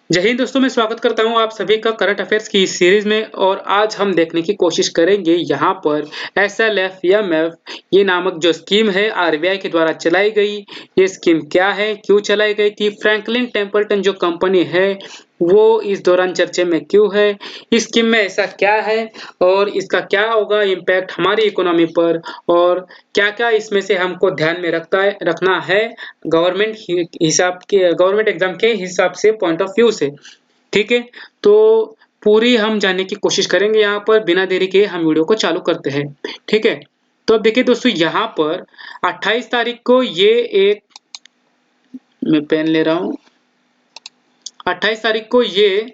जय हिंद दोस्तों, मैं स्वागत करता हूं आप सभी का करंट अफेयर्स की इस सीरीज में। और आज हम देखने की कोशिश करेंगे यहाँ पर SLFMF ये नामक जो स्कीम है आरबीआई के द्वारा चलाई गई। ये स्कीम क्या है, क्यों चलाई गई थी, फ्रैंकलिन टेम्पल्टन जो कंपनी है वो इस दौरान चर्चे में क्यों है, इस स्कीम में ऐसा क्या है और इसका क्या होगा इम्पैक्ट हमारी इकोनॉमी पर, और क्या-क्या इसमें से हमको ध्यान में रखना है गवर्नमेंट एग्जाम के हिसाब से, पॉइंट ऑफ व्यू से। ठीक है, तो पूरी हम जानने की कोशिश करेंगे। यहाँ पर बिना देरी के हम वीडियो को चालू करते हैं। ठीक है, तो अब देखिए दोस्तों, यहाँ पर 28 तारीख को ये एक, मैं पेन ले रहा हूँ, 28 तारीख को ये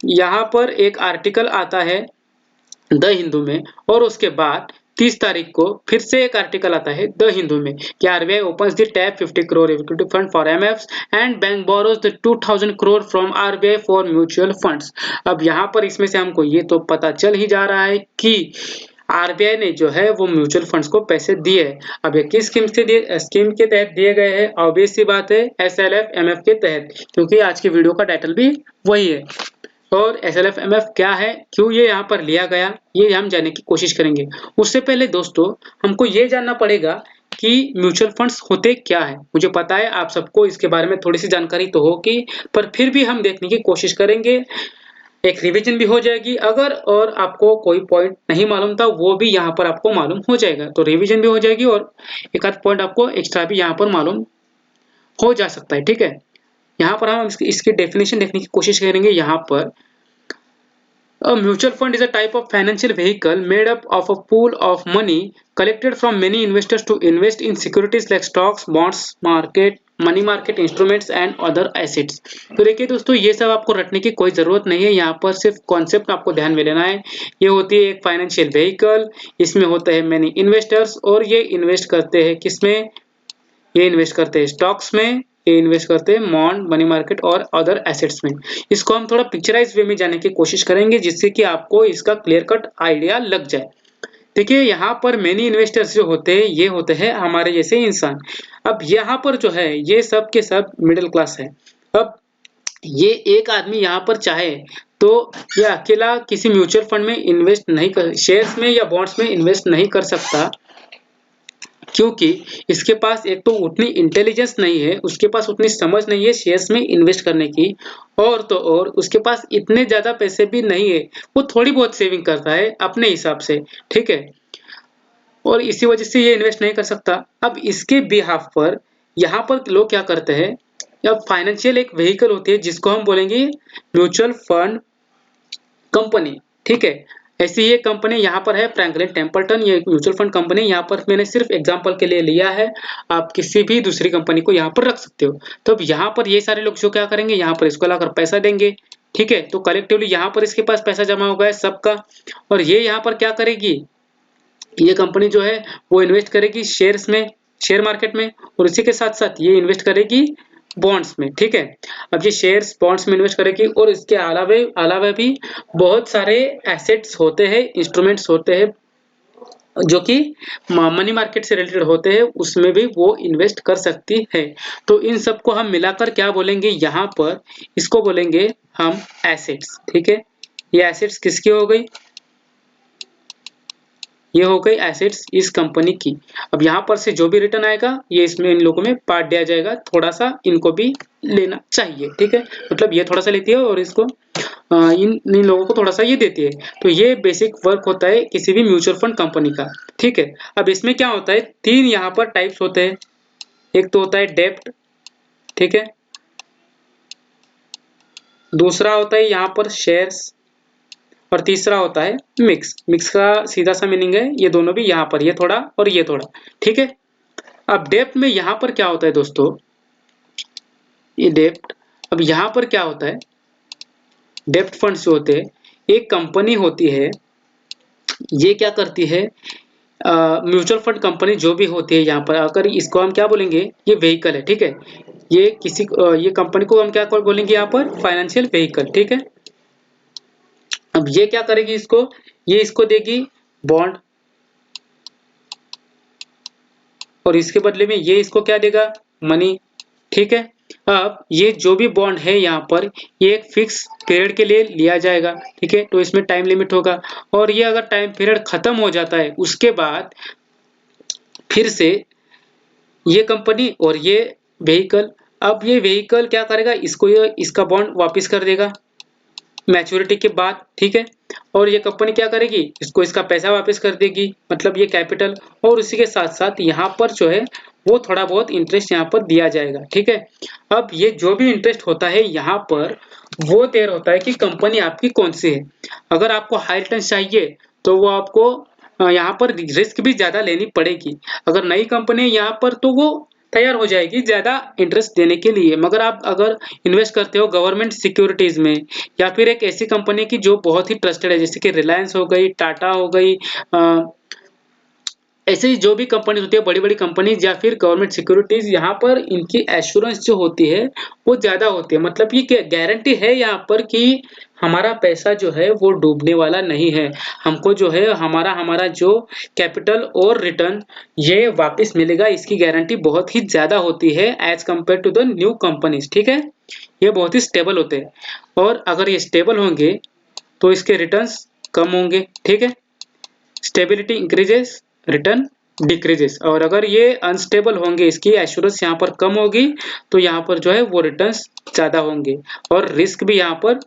यहाँ पर एक आर्टिकल आता है द हिंदू में, और उसके बाद 30 तारीख को फिर से एक आर्टिकल आता है द हिंदू में कि RBI opens the tap 50 crore equity fund for MFs and bank borrows the 2000 crore from RBI for mutual funds. अब यहाँ पर इसमें से हमको ये तो पता चल ही जा रहा है कि आरबीआई ने जो है वो म्यूचुअल फंड्स को पैसे दिए। अब ये किस स्कीम के तहत दिए गए हैं? ऑब्वियस सी बात है, SLFMF के तहत, क्योंकि आज की वीडियो का टाइटल भी वही है। और SLFMF क्या है, क्यों ये यहाँ पर लिया गया, ये हम जानने की कोशिश करेंगे। उससे पहले दोस्तों हमको ये जानना पड़ेगा कि म्यूचुअल फंड्स होते क्या है। मुझे पता है आप सबको इसके बारे में थोड़ी सी जानकारी तो होगी, पर फिर भी हम देखने की कोशिश करेंगे। एक रिवीजन भी हो जाएगी अगर, और आपको कोई पॉइंट नहीं मालूम था वो भी यहाँ पर आपको मालूम हो जाएगा, तो रिवीजन भी हो जाएगी और एक आध पॉइंट आपको एक्स्ट्रा भी यहाँ पर मालूम हो जा सकता है। ठीक है, यहाँ पर हम इसकी डेफिनेशन देखने की कोशिश करेंगे। यहाँ पर a mutual fund is a type of financial vehicle made up of a pool of money collected from many investors to invest in securities like stocks, bonds, money market instruments and other assets. तो देखिए दोस्तों, ये सब आपको रटने की कोई जरूरत नहीं है, यहाँ पर सिर्फ कॉन्सेप्ट आपको ध्यान में लेना है। ये होती है एक फाइनेंशियल व्हीकल, इसमें होता है मैनी इन्वेस्टर्स, और ये इन्वेस्ट करते हैं किसमें? ये इन्वेस्ट करते हैं स्टॉक्स में, ये इन्वेस्ट करते हैं बॉन्ड, मनी मार्केट और अदर एसेट्स में। इसको हम थोड़ा पिक्चराइज वे में जाने की कोशिश करेंगे जिससे कि आपको इसका क्लियर कट आइडिया लग जाए। देखिए, यहाँ पर मेनी इन्वेस्टर्स जो होते हैं ये होते हैं हमारे जैसे इंसान। अब यहाँ पर जो है ये सब के सब मिडिल क्लास है। अब ये एक आदमी यहाँ पर चाहे तो ये अकेला किसी म्यूचुअल फंड में इन्वेस्ट नहीं कर, शेयर्स में या बॉन्ड्स में इन्वेस्ट नहीं कर सकता, क्योंकि इसके पास एक तो उतनी इंटेलिजेंस नहीं है, उसके पास उतनी समझ नहीं है शेयर्स में इन्वेस्ट करने की, और तो और उसके पास इतने ज्यादा पैसे भी नहीं है। वो थोड़ी बहुत सेविंग करता है अपने हिसाब से। ठीक है, और इसी वजह से ये इन्वेस्ट नहीं कर सकता। अब इसके बिहाफ पर यहाँ पर लोग क्या करते हैं, अब फाइनेंशियल एक व्हीकल होती है जिसको हम बोलेंगे म्यूचुअल फंड कंपनी। ठीक है, ऐसी ये कंपनी यहाँ पर है फ्रैंकलिन टेम्पल्टन, ये म्यूचुअल फंड कंपनी। यहाँ पर मैंने सिर्फ एग्जांपल के लिए लिया है, आप किसी भी दूसरी कंपनी को यहाँ पर रख सकते हो। तो अब यहाँ पर ये सारे लोग जो क्या करेंगे, यहाँ पर इसको लाकर पैसा देंगे। ठीक है, तो कलेक्टिवली यहाँ पर इसके पास पैसा जमा होगा है सबका, और ये यहाँ पर क्या करेगी, ये कंपनी जो है वो इन्वेस्ट करेगी शेयर्स में, शेयर मार्केट में, और इसी के साथ साथ ये इन्वेस्ट करेगी बॉन्ड्स में। ठीक है, अब ये शेयर्स बॉन्ड्स में इन्वेस्ट करेगी, और इसके अलावे अलावा भी बहुत सारे एसेट्स होते हैं, इंस्ट्रूमेंट्स होते हैं जो कि मनी मार्केट से रिलेटेड होते हैं, उसमें भी वो इन्वेस्ट कर सकती है। तो इन सबको हम मिलाकर क्या बोलेंगे, यहाँ पर इसको बोलेंगे हम एसेट्स। ठीक है, ये एसेट्स किसकी हो गई, ये हो गई एसेट्स इस कंपनी की। अब यहाँ पर से जो भी रिटर्न आएगा ये इसमें इन लोगों में पार्ट दिया जाएगा, थोड़ा सा इनको भी लेना चाहिए। ठीक है, मतलब ये थोड़ा सा लेती है और इसको इन लोगों को थोड़ा सा ये देती है। तो ये बेसिक वर्क होता है किसी भी म्यूचुअल फंड कंपनी का। ठीक है, अब इसमें क्या होता है, तीन यहाँ पर टाइप्स होते हैं। एक तो होता है डेप्ट, ठीक है, दूसरा होता है यहाँ पर शेयर्स, और तीसरा होता है मिक्स। मिक्स का सीधा सा मीनिंग है ये दोनों भी, यहाँ पर ये थोड़ा और ये थोड़ा। ठीक है, अब डेप्ट में यहाँ पर क्या होता है दोस्तों, ये डेप्ट, अब यहाँ पर क्या होता है, डेप्ट फंड्स जो होते हैं, एक कंपनी होती है, ये क्या करती है, म्यूचुअल फंड कंपनी जो भी होती है यहाँ पर, अगर इसको हम क्या बोलेंगे, ये व्हीकल है। ठीक है, ये ये कंपनी को हम क्या बोलेंगे यहाँ पर, फाइनेंशियल व्हीकल। ठीक है, अब ये क्या करेगी, इसको ये इसको देगी बॉन्ड, और इसके बदले में ये इसको क्या देगा, मनी। ठीक है, अब ये जो भी बॉन्ड है यहाँ पर ये एक फिक्स पीरियड के लिए लिया जाएगा, ठीक है। तो इसमें टाइम लिमिट होगा और ये अगर टाइम पीरियड खत्म हो जाता है उसके बाद फिर से ये कंपनी और ये व्हीकल, अब ये व्हीकल क्या करेगा, इसको ये इसका बॉन्ड वापस कर देगा मैच्योरिटी के बाद, ठीक है। और ये कंपनी क्या करेगी, इसको इसका पैसा वापस कर देगी, मतलब ये कैपिटल, और उसी के साथ साथ यहाँ पर जो है वो थोड़ा बहुत इंटरेस्ट यहाँ पर दिया जाएगा, ठीक है। अब ये जो भी इंटरेस्ट होता है यहाँ पर वो तय होता है कि कंपनी आपकी कौन सी है। अगर आपको हाई रिटर्न चाहिए तो वो आपको यहाँ पर रिस्क भी ज्यादा लेनी पड़ेगी। अगर नई कंपनी है यहाँ पर तो वो तैयार हो जाएगी ज्यादा इंटरेस्ट देने के लिए। मगर आप अगर इन्वेस्ट करते हो गवर्नमेंट सिक्योरिटीज में या फिर एक ऐसी कंपनी की जो बहुत ही ट्रस्टेड है, जैसे कि रिलायंस हो गई, टाटा हो गई, ऐसे ही जो भी कंपनी होती है बड़ी बड़ी कंपनीज या फिर गवर्नमेंट सिक्योरिटीज, यहाँ पर इनकी एश्योरेंस जो होती है वो ज्यादा होती है। मतलब ये गारंटी है यहाँ पर कि हमारा पैसा जो है वो डूबने वाला नहीं है, हमको जो है हमारा हमारा जो कैपिटल और रिटर्न ये वापस मिलेगा, इसकी गारंटी बहुत ही ज्यादा होती है as compare to the new companies, ठीक है। ये बहुत ही स्टेबल होते हैं और अगर ये स्टेबल होंगे तो इसके रिटर्न्स कम होंगे, ठीक है। Stability increases, return decreases. और अगर ये अनस्टेबल होंगे, इसकी एश्योरेंस यहाँ पर कम होगी, तो यहाँ पर जो है वो रिटर्न्स ज्यादा होंगे और रिस्क भी यहाँ पर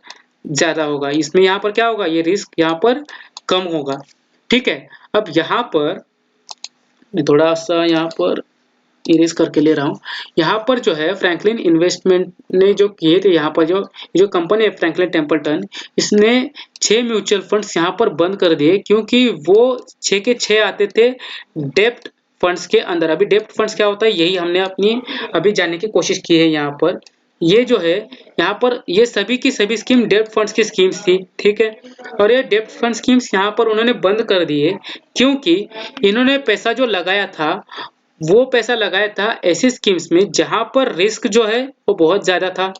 ज्यादा होगा। इसमें यहाँ पर क्या होगा, ये रिस्क यहाँ पर कम होगा, ठीक है। अब यहाँ पर मैं थोड़ा सा यहाँ पर इरेज करके ले रहा हूँ। यहाँ पर जो है फ्रैंकलिन इन्वेस्टमेंट ने जो किए थे, यहाँ पर जो कंपनी है फ्रैंकलिन टेम्पल्टन, इसने 6 म्यूचुअल फंड्स यहाँ पर बंद कर दिए क्योंकि वो 6 के 6 आते थे डेप्ट फंड्स के अंदर। अभी डेप्ट फंड्स क्या होता है यही हमने अपनी अभी जानने की कोशिश की है। यहाँ पर ये जो है यहाँ पर ये सभी की सभी स्कीम डेप्ट फंड्स की स्कीम्स थी, ठीक है। और ये डेप्ट फंड स्कीम्स यहाँ पर उन्होंने बंद कर दिए क्योंकि इन्होंने पैसा जो लगाया था वो पैसा लगाया था ऐसी स्कीम्स में जहां पर रिस्क जो है वो बहुत ज्यादा था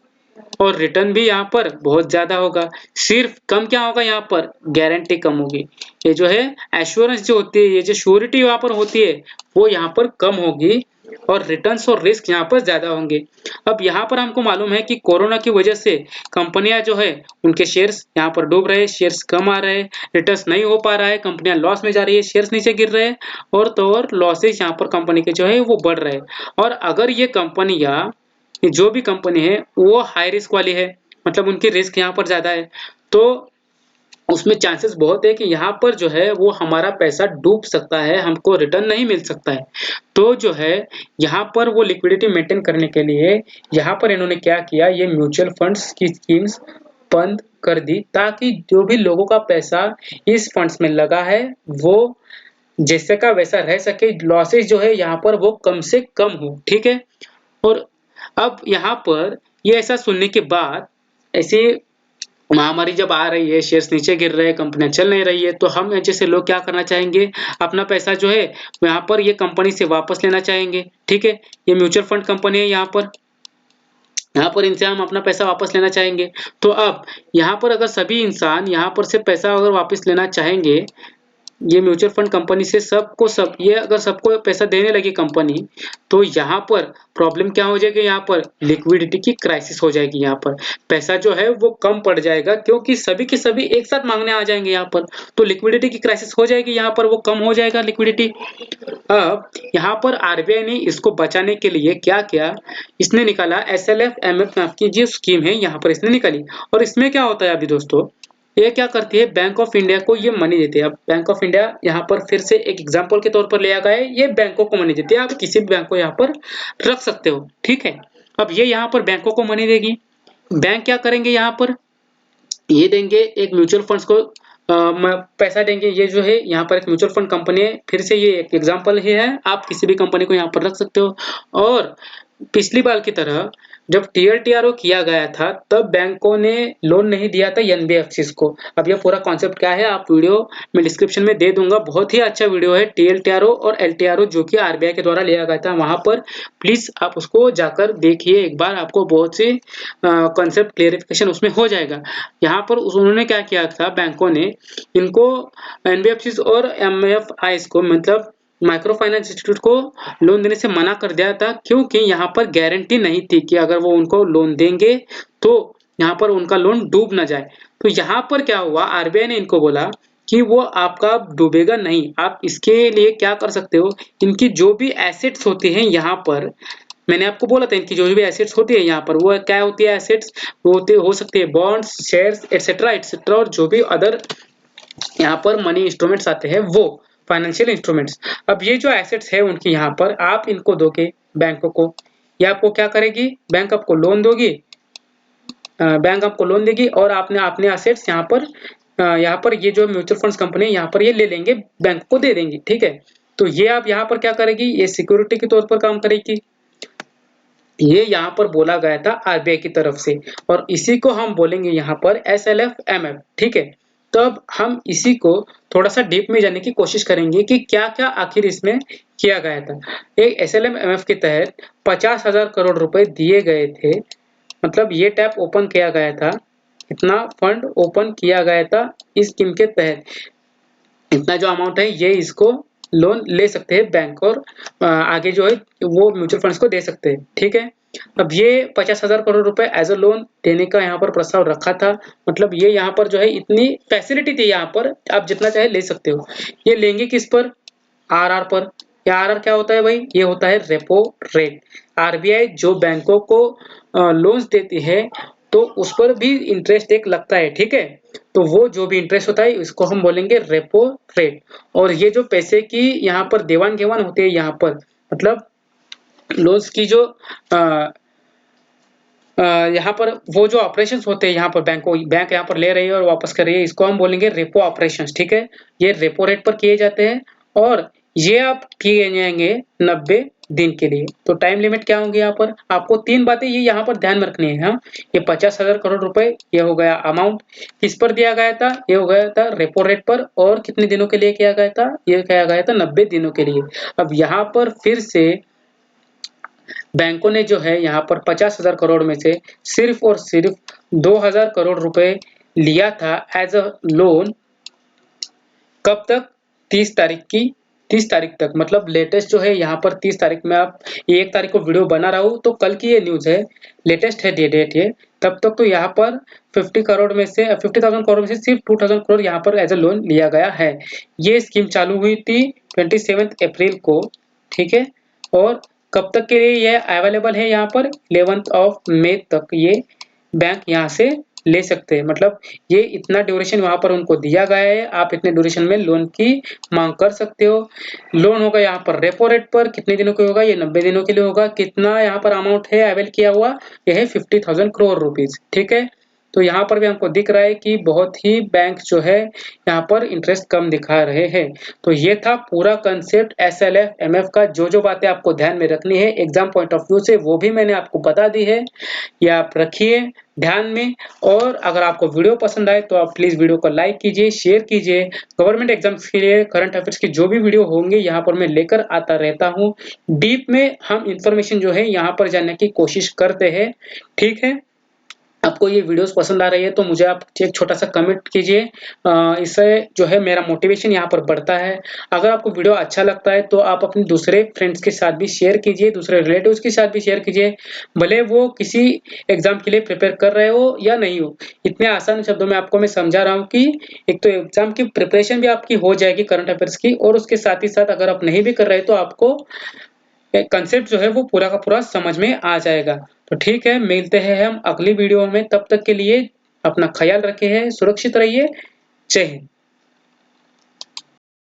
और रिटर्न भी यहाँ पर बहुत ज्यादा होगा। सिर्फ कम क्या होगा, यहाँ पर गारंटी कम होगी। ये जो है एश्योरेंस जो होती है, ये जो श्योरिटी यहाँ पर होती है वो यहाँ पर कम होगी और रिटर्न्स और रिस्क यहाँ पर ज्यादा होंगे। अब यहाँ पर हमको मालूम है कि कोरोना की वजह से कंपनियां जो है उनके शेयर्स यहाँ पर डूब रहे हैं, शेयर्स कम आ रहे हैं, रिटर्न्स नहीं हो पा रहा है, कंपनियां लॉस में जा रही है, शेयर्स नीचे गिर रहे हैं और तो और लॉसेज यहाँ पर कंपनी के जो है वो बढ़ रहे हैं। और अगर ये कंपनियां जो भी कंपनी है वो हाई रिस्क वाली है, मतलब उनकी रिस्क यहाँ पर ज्यादा है, तो उसमें चांसेस बहुत है कि यहाँ पर जो है वो हमारा पैसा डूब सकता है, हमको रिटर्न नहीं मिल सकता है। तो जो है यहाँ पर वो लिक्विडिटी मेंटेन करने के लिए यहाँ पर इन्होंने क्या किया, ये म्यूचुअल फंड्स की स्कीम्स बंद कर दी ताकि जो भी लोगों का पैसा इस फंड्स में लगा है वो जैसे का वैसा रह सके, लॉसेज जो है यहाँ पर वो कम से कम हो, ठीक है। और अब यहाँ पर ये ऐसा सुनने के बाद, ऐसी महामारी जब आ रही है, शेयर्स नीचे गिर रहे हैं, कंपनियां चल नहीं रही है, तो हम जैसे लोग क्या करना चाहेंगे, अपना पैसा जो है यहाँ पर ये कंपनी से वापस लेना चाहेंगे, ठीक है। ये म्यूचुअल फंड कंपनी है, यहाँ पर इनसे हम अपना पैसा वापस लेना चाहेंगे। तो अब यहाँ पर अगर सभी इंसान यहाँ पर से पैसा अगर वापस लेना चाहेंगे ये म्यूचुअल फंड कंपनी से, सबको सब ये अगर सबको पैसा देने लगी कंपनी, तो यहाँ पर प्रॉब्लम क्या हो जाएगी, यहाँ पर लिक्विडिटी की क्राइसिस हो जाएगी। यहाँ पर पैसा जो है वो कम पड़ जाएगा क्योंकि सभी के सभी एक साथ मांगने आ जाएंगे यहाँ पर, तो लिक्विडिटी की क्राइसिस हो जाएगी, यहाँ पर वो कम हो जाएगा लिक्विडिटी। अब यहाँ पर आरबीआई ने इसको बचाने के लिए क्या किया, इसने निकाला SLF MF की जो स्कीम है यहाँ पर इसने निकाली। और इसमें क्या होता है अभी दोस्तों, ये क्या करती है, बैंक ऑफ इंडिया को ये मनी देती है। अब बैंक ऑफ इंडिया यहाँ पर फिर से एक एग्जांपल के तौर पर लिया गया है, ये बैंकों को मनी देती है, आप किसी भी बैंक को यहाँ पर रख सकते हो, ठीक है। अब ये यहाँ पर बैंकों को मनी देगी, बैंक क्या करेंगे, यहाँ पर ये देंगे एक म्यूचुअल फंड्स को पैसा देंगे। ये जो है यहाँ पर एक म्यूचुअल फंड कंपनी है, फिर से ये एक एग्जांपल ही है, आप किसी भी कंपनी को यहाँ पर रख सकते हो। और पिछली बार की तरह जब TLTRO किया गया था तब बैंकों ने लोन नहीं दिया था NBFCs को। अब यह पूरा कॉन्सेप्ट क्या है आप वीडियो में डिस्क्रिप्शन में दे दूंगा, बहुत ही अच्छा वीडियो है TLTRO और LTRO जो कि RBI के द्वारा लिया गया था, वहां पर प्लीज आप उसको जाकर देखिए एक बार, आपको बहुत सी कॉन्सेप्ट क्लियरिफिकेशन उसमें हो जाएगा। यहाँ पर उन्होंने क्या किया था, बैंकों ने इनको NBFCs और MFIs को, मतलब माइक्रो फाइनेंस इंस्टीट्यूट को लोन देने से मना कर दिया था, क्योंकि यहाँ पर गारंटी नहीं थी कि अगर वो उनको लोन देंगे तो यहाँ पर उनका लोन डूब ना जाए। तो यहाँ पर क्या हुआ, आरबीआई ने इनको बोला कि वो आपका डूबेगा नहीं। आप इसके लिए क्या कर सकते हो, इनकी जो भी एसेट्स होती हैं यहाँ पर, मैंने आपको बोला था इनकी जो भी एसेट्स होती है यहाँ पर, वो क्या होती है एसेट्स, वो हो सकती है बॉन्ड्स, शेयर्स एटसेट्रा एटसेट्रा, और जो भी अदर यहाँ पर मनी इंस्ट्रूमेंट्स आते हैं वो फाइनेंशियल इंस्ट्रूमेंट्स। अब ये जो एसेट्स है उनकी यहाँ पर आप इनको दोगे बैंकों को, या आपको क्या करेगी, बैंक आपको लोन दोगी, बैंक आपको लोन देगी और आपने अपने एसेट्स यहाँ पर ये जो म्यूचुअल फंड्स कंपनी यहाँ पर ये ले लेंगे, बैंक को दे देंगी। ठीक है, तो ये आप यहाँ पर क्या करेगी, ये सिक्योरिटी के तौर पर काम करेगी। ये यहाँ पर बोला गया था आरबीआई की तरफ से, और इसी को हम बोलेंगे यहाँ पर SLF-MF। ठीक है, तो अब हम इसी को थोड़ा सा डीप में जाने की कोशिश करेंगे कि क्या क्या आखिर इसमें किया गया था। एक SLF-MF के तहत 50,000 करोड़ रुपए दिए गए थे, मतलब ये टैप ओपन किया गया था, इतना फंड ओपन किया गया था इस स्कीम के तहत। इतना जो अमाउंट है ये इसको लोन ले सकते हैं बैंक, और आगे जो है वो म्यूचुअल फंड्स को दे सकते हैं। ठीक है, अब ये 50,000 करोड़ रुपए एज अ लोन देने का यहाँ पर प्रस्ताव रखा था, मतलब ये यहाँ पर जो है इतनी फैसिलिटी थी, यहाँ पर आप जितना चाहे ले सकते हो। ये लेंगे किस पर, आरआर पर। या आरआर क्या होता है भाई, ये होता है रेपो रेट। आरबीआई जो बैंकों को लोन्स देती है तो उस पर भी इंटरेस्ट एक लगता है। ठीक है, तो वो जो भी इंटरेस्ट होता है इसको हम बोलेंगे रेपो रेट। और ये जो पैसे की यहाँ पर देवान घेवान होती है यहाँ पर, मतलब लोन्स की जो यहाँ पर वो जो ऑपरेशंस होते हैं यहाँ पर बैंक यहाँ पर ले रही है और वापस कर रही है, इसको हम बोलेंगे रेपो ऑपरेशंस। ठीक है, ये रेपो रेट पर किए जाते हैं और ये आप किए जाएंगे 90 दिन के लिए। तो टाइम लिमिट क्या होंगे, यहाँ पर आपको 3 बातें ये यहाँ पर ध्यान में रखनी है। हाँ, ये 50,000 करोड़ रुपए ये हो गया अमाउंट, किस पर दिया गया था, ये हो गया था रेपो रेट पर, और कितने दिनों के लिए किया गया था, ये किया गया था 90 दिनों के लिए। अब यहाँ पर फिर से बैंकों ने जो है यहाँ पर 50,000 करोड़ में से सिर्फ और सिर्फ 2,000 करोड़ रुपए लिया था एज अ लोन। कब तक, 30 तारीख तक, मतलब लेटेस्ट जो है यहाँ पर 30 तारीख में, आप 1 तारीख को वीडियो बना रहा हूँ तो कल की ये न्यूज है, लेटेस्ट है डेट ये। तब तक तो यहाँ पर 50,000 करोड़ में से सिर्फ 2,000 करोड़ यहाँ पर एज अ लोन लिया गया है। ये स्कीम चालू हुई थी 27 अप्रैल को। ठीक है, और कब तक के लिए ये अवेलेबल है, यहाँ पर 11 मई तक ये बैंक यहाँ से ले सकते हैं। मतलब ये इतना ड्यूरेशन वहां पर उनको दिया गया है, आप इतने ड्यूरेशन में लोन की मांग कर सकते हो। लोन होगा यहाँ पर रेपो रेट पर, कितने दिनों के होगा, ये 90 दिनों के लिए होगा। कितना यहाँ पर अमाउंट है अवेल किया हुआ, यह है 50,000 करोड़ रुपीज। ठीक है, तो यहाँ पर भी हमको दिख रहा है कि बहुत ही बैंक जो है यहाँ पर इंटरेस्ट कम दिखा रहे हैं। तो ये था पूरा कंसेप्ट SLF-MF का। जो बातें आपको ध्यान में रखनी है एग्जाम पॉइंट ऑफ व्यू से, वो भी मैंने आपको बता दी है, ये आप रखिए ध्यान में। और अगर आपको वीडियो पसंद आए तो आप प्लीज वीडियो को लाइक कीजिए, शेयर कीजिए। गवर्नमेंट एग्जाम्स के लिए करंट अफेयर्स की जो भी वीडियो होंगे यहाँ पर मैं लेकर आता रहता हूँ। डीप में हम इंफॉर्मेशन जो है यहाँ पर जानने की कोशिश करते हैं। ठीक है, आपको ये वीडियोस पसंद आ रही है तो मुझे आप एक छोटा सा कमेंट कीजिए, इससे जो है मेरा मोटिवेशन यहाँ पर बढ़ता है। अगर आपको वीडियो अच्छा लगता है तो आप अपने दूसरे फ्रेंड्स के साथ भी शेयर कीजिए, दूसरे रिलेटिव्स के साथ भी शेयर कीजिए, भले वो किसी एग्जाम के लिए प्रिपेयर कर रहे हो या नहीं हो। इतने आसान शब्दों में आपको मैं समझा रहा हूँ कि एक तो एग्जाम की प्रिपरेशन भी आपकी हो जाएगी करंट अफेयर्स की, और उसके साथ ही साथ अगर आप नहीं भी कर रहे तो आपको कंसेप्ट जो है वो पूरा का पूरा समझ में आ जाएगा। तो ठीक है, मिलते हैं हम अगली वीडियो में, तब तक के लिए अपना ख्याल रखे, सुरक्षित रहिए। जय हिंद।